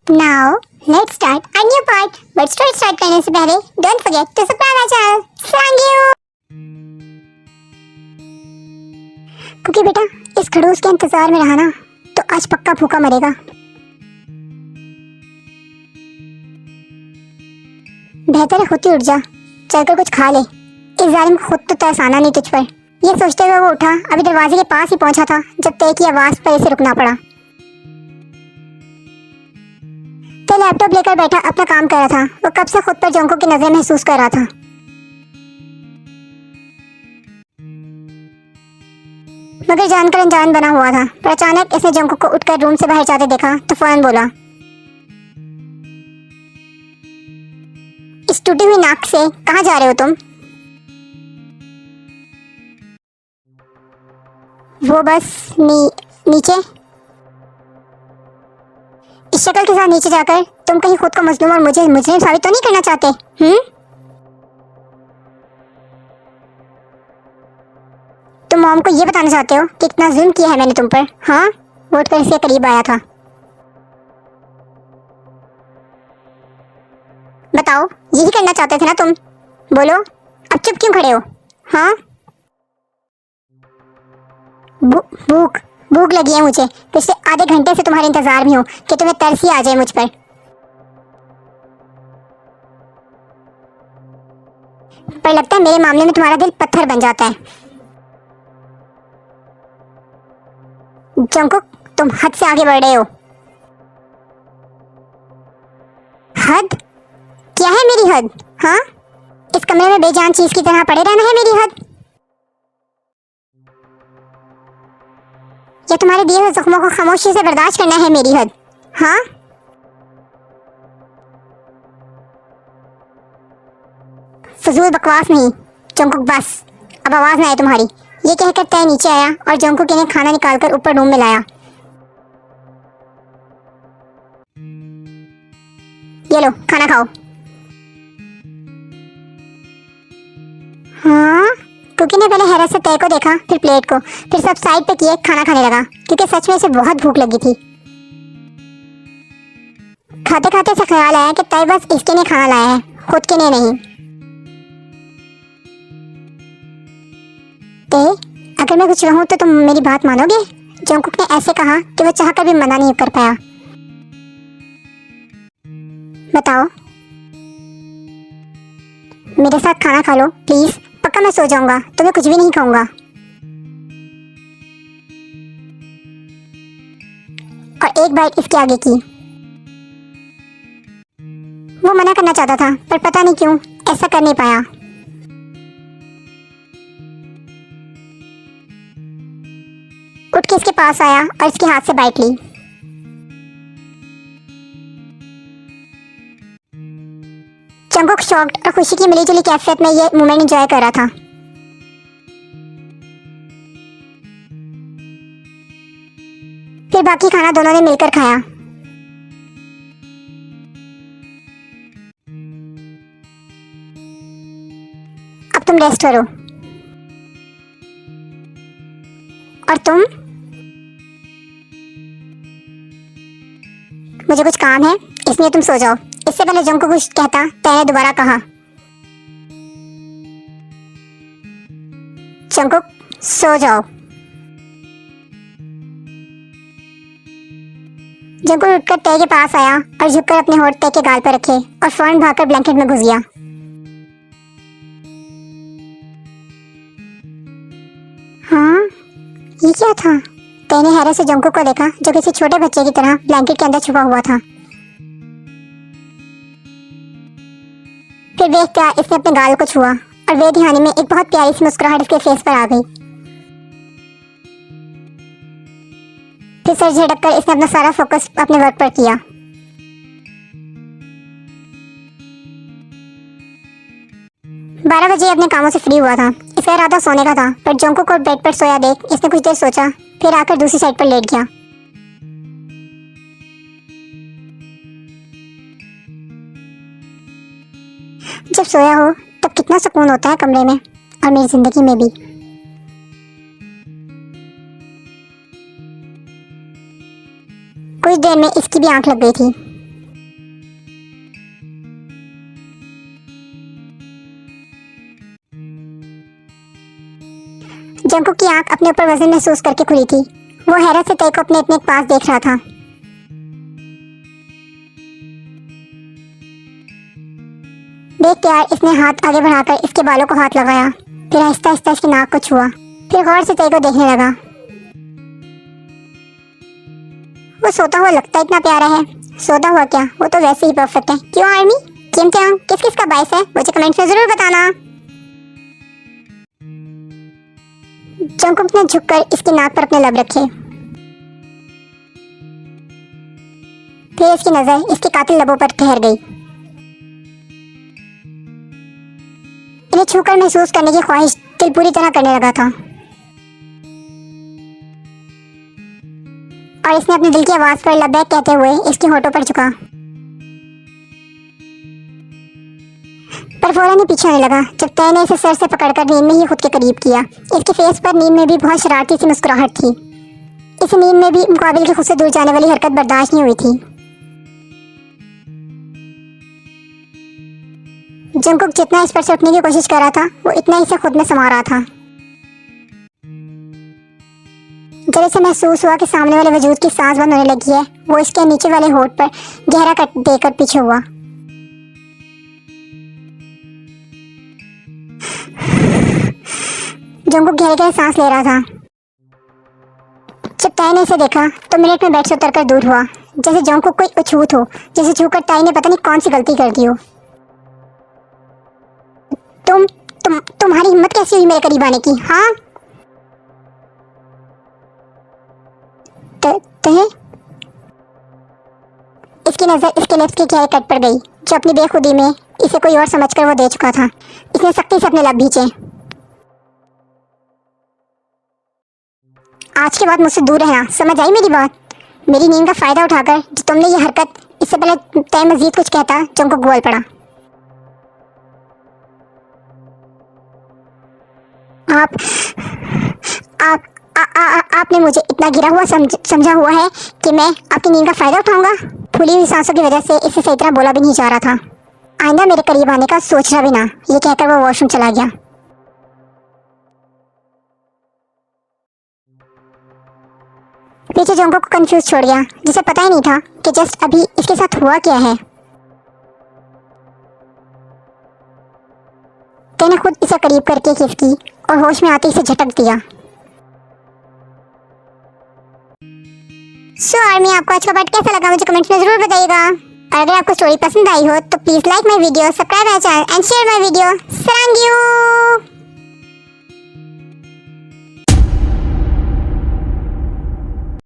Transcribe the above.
Now, let's start a new part. But story start करने से पहले don't forget to subscribe our channel. Thank you. क्योंकि बेटा इस खड़ूस के इंतजार में रहा ना तो आज पक्का भूखा मरेगा। बेहतर है खुद ही उठ जा, चलकर कुछ खा ले। इस जालिम खुद तो तरसाना नहीं तुझ पर। ये सोचते हुए वो उठा, अभी दरवाजे के पास ही पहुंचा था जब तय की आवाज पर इसे रुकना पड़ा। तो लैपटॉप लेकर बैठा अपना काम कर रहा था। वो कब से खुद पर जोंको की नजर महसूस कर रहा था। मगर जानकर अनजान बना हुआ था। पर अचानक इसने जोंको को उठकर रूम से बाहर जाते देखा तो फौरन बोला, इस टूटी हुई नाक से कहाँ जा रहे हो तुम? वो बस नीचे। इस शक्ल के साथ नीचे जाकर तुम कहीं खुद को मजलूम और मुझे मुजरिम साबित तो नहीं करना चाहते? तुम मॉम को ये बताना चाहते हो कि कितना जुल्म किया है मैंने तुम पर? हाँ, वो उठकर इसके करीब आया था। बताओ, यही करना चाहते थे ना तुम? बोलो, अब चुप क्यों खड़े हो? हाँ, भूख लगी है मुझे। पिछले आधे घंटे से तुम्हारे इंतजार में हूँ कि तुम्हें तरस ही आ जाए मुझ पर। लगता है मेरे मामले में तुम्हारा दिल पत्थर बन जाता है। जंकुक, तुम हद से आगे बढ़ रहे हो। हद? क्या है मेरी हद? हाँ, इस कमरे में बेजान चीज की तरह पड़े रहना है मेरी हद? या तुम्हारे दिए हुए जख्मों को खामोशी से बर्दाश्त करना है मेरी हद? हाँ, फजूल बकवास नहीं जंकुक, बस अब आवाज ना आए तुम्हारी। ये कहकर तय नीचे आया और जंकुक ने खाना निकालकर ऊपर रूम में लाया। ये लो, खाना खाओ। हाँ, कुकी ने पहले हैरत से तय को देखा, फिर प्लेट को, फिर सब साइड पे किए खाना खाने लगा क्योंकि सच में इसे बहुत भूख लगी थी। खाते खाते से ख्याल आया कि तय बस इसके लिए खाना लाया है, खुद के लिए नहीं। तय, अगर मैं कुछ कहूँ तो तुम मेरी बात मानोगे? जंकुक ने ऐसे कहा कि वह चाहकर भी मना नहीं कर पाया। बताओ। मेरे साथ खाना खा लो प्लीज, पक्का मैं सो जाऊंगा, तुम्हें कुछ भी नहीं खाऊंगा। और एक बाइट इसके आगे की। वो मना करना चाहता था पर पता नहीं क्यों ऐसा कर नहीं पाया। उठ के इसके पास आया और इसके हाथ से बाइट ली। जंकुक शॉक्ड और खुशी की मिलीजुली कैफियत में ये मोमेंट एंजॉय कर रहा था। फिर बाकी खाना दोनों ने मिलकर खाया। अब तुम रेस्ट करो। और तुम? मुझे कुछ काम है इसलिए तुम सो जाओ। इससे पहले जंकुक कुछ कहता, तय ने दोबारा कहा, जंकुक सो जाओ। जंकुक उठकर तय के पास आया और झुककर अपने होंठ तय के गाल पर रखे और फौरन भागकर ब्लैंकेट में घुस गया। हाँ, ये क्या था? तय ने हैरत से जंकुक को देखा जो किसी छोटे बच्चे की तरह ब्लैंकेट के अंदर छुपा हुआ था। फिर देख कर इसने अपने गाल को छुआ और बेध्यानी में एक बहुत प्यारी सी मुस्कुराहट इसके फेस पर आ गई। फिर सर झटक कर इसने अपना सारा फोकस अपने वर्क पर किया। बारह बजे अपने कामों से फ्री हुआ था। इसका इरादा सोने का था पर जोंको को बेड पर सोया देख इसने कुछ देर सोचा, फिर आकर दूसरी साइड पर लेट गया। जब सोया हो तब कितना सुकून होता है कमरे में, और मेरी जिंदगी में भी। कुछ देर में इसकी भी आंख लग गई थी। अपने ऊपर वजन महसूस करके खुली थी। वो हैरत से तय को अपने इतने पास देख रहा था। देख के यार, इसने हाथ आगे बढ़ाकर इसके बालों को हाथ लगाया, फिर आहिस्ता आहिस्ता इसकी नाक को छुआ, फिर गौर से तय को देखने लगा। वो सोता हुआ लगता इतना प्यारा है। सोता हुआ क्या, वो तो वैसे ही परफेक्ट है। क्यों आर्मी, चिमटे किस किस का बाइस है, मुझे कमेंट्स में जरूर बताना। जंगकुक ने झुककर इसकी नाक पर अपने लब रखे, फिर इसकी नजर इसके कातिल लबों पर ठहर गई। इन्हें छूकर महसूस करने की ख्वाहिश दिल पूरी तरह करने लगा था, और इसने अपने दिल की आवाज पर लबैक कहते हुए इसके होठों पर झुका, पर फौरन ही पीछे आने लगा जब तय ने इसे सर से पकड़कर नींद में ही खुद के करीब किया। इसके फेस पर नींद में भी बहुत शरारती सी मुस्कुराहट थी। इसे नींद में भी मुकाबिल के खुद से दूर जाने वाली हरकत बर्दाश्त नहीं हुई थी। जंगकुक जितना इस पर से उठने की कोशिश कर रहा था, वो इतना ही इसे खुद में समा रहा था। जब इसे महसूस हुआ कि सामने वाले वजूद की सांस बंद होने लगी है, वो इसके नीचे वाले होठ पर गहरा कट देकर पीछे हुआ। जंगकुक गहरे गहरे सांस ले रहा था। जब ताई ने इसे देखा तो मिनट में बेड से उतरकर दूर हुआ, जैसे जंगकुक कोई अछूत हो, जैसे छूकर ताई ने पता नहीं कौन सी गलती कर दी हो। तुम्हारी हिम्मत कैसी हुई मेरे करीब आने की? हाँ, इसकी नजर इसके लिप्स के गहरे कट पर गई, जो अपनी बेखुदी में इसे कोई और समझकर वो दे चुका था। इसने सख्ती से अपने लब भींचे। आज के बाद मुझसे दूर रहना, समझ आई मेरी बात? मेरी नींद का फायदा उठाकर जो तुमने ये हरकत, इससे पहले तय मजीद कुछ कहता, जंगकुक बोल पड़ा। आपने मुझे इतना गिरा हुआ समझा हुआ है कि मैं आपकी नींद का फायदा उठाऊंगा? फूली हुई सांसों की वजह से इसे सही तरह बोला भी नहीं जा रहा था। आइंदा मेरे करीब आने का सोचना भी ना, ये कहकर वो वॉशरूम चला गया। पीछे जंगकुक को कंफ्यूज छोड़ गया, जिसे पता ही नहीं था कि जस्ट अभी इसके साथ हुआ क्या है। तेने खुद इसे करीब करके किस की और होश में आते इसे झटक दिया। सो आर्मी, आपको आज का पार्ट कैसा लगा मुझे कमेंट्स में जरूर बताइएगा। और अगर आपको स्टोरी पसंद आई हो तो please like my video, subscribe my channel and share my video. सलाम।